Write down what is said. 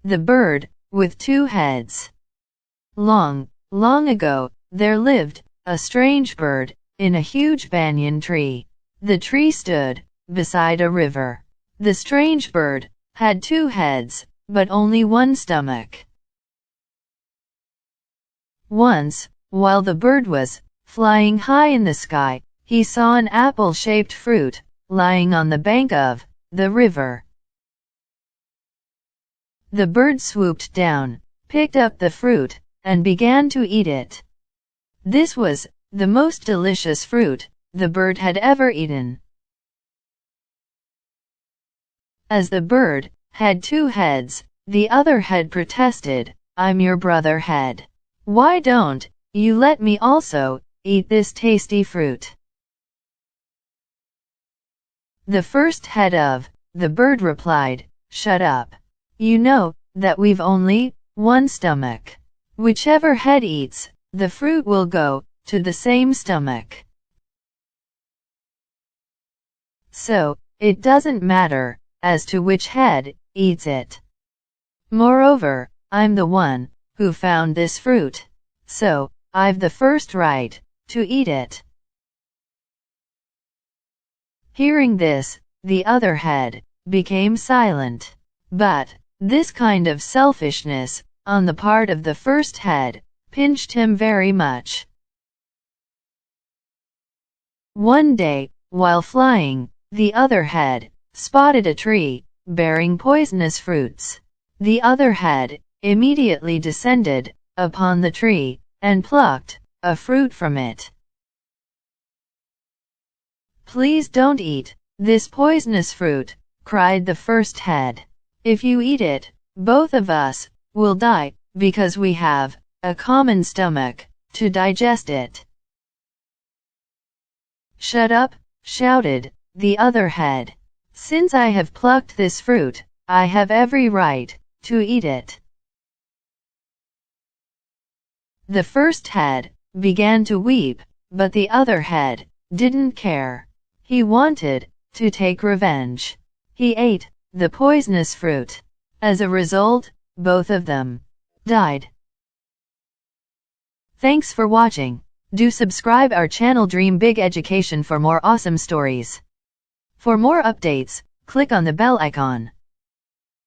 The bird with two heads. Long, long ago, there lived a strange bird in a huge banyan tree. The tree stood beside a river. The strange bird had two heads, but only one stomach. Once, while the bird was flying high in the sky, he saw an apple-shaped fruit lying on the bank of the river. The bird swooped down, picked up the fruit, and began to eat it. This was the most delicious fruit the bird had ever eaten. As the bird had two heads, the other head protested, "I'm your brother head. Why don't you let me also eat this tasty fruit?" The first head of the bird replied, "Shut up. You know that we've only one stomach. Whichever head eats the fruit will go to the same stomach. So, it doesn't matter as to which head eats it. Moreover, I'm the one who found this fruit, so I've the first right to eat it." Hearing this, the other head became silent. But this kind of selfishness on the part of the first head pinched him very much. One day, while flying, the other head spotted a tree bearing poisonous fruits. The other head immediately descended upon the tree and plucked a fruit from it. "Please don't eat this poisonous fruit," cried the first head. "If you eat it, both of us will die, because we have a common stomach to digest it." "Shut up," shouted the other head. "Since I have plucked this fruit, I have every right to eat it." The first head began to weep, but the other head didn't care. He wanted to take revenge. He ate the poisonous fruit. As a result, both of them died. Thanks for watching. Do subscribe our channel Dream Big Education for more awesome stories. For more updates, click on the bell icon.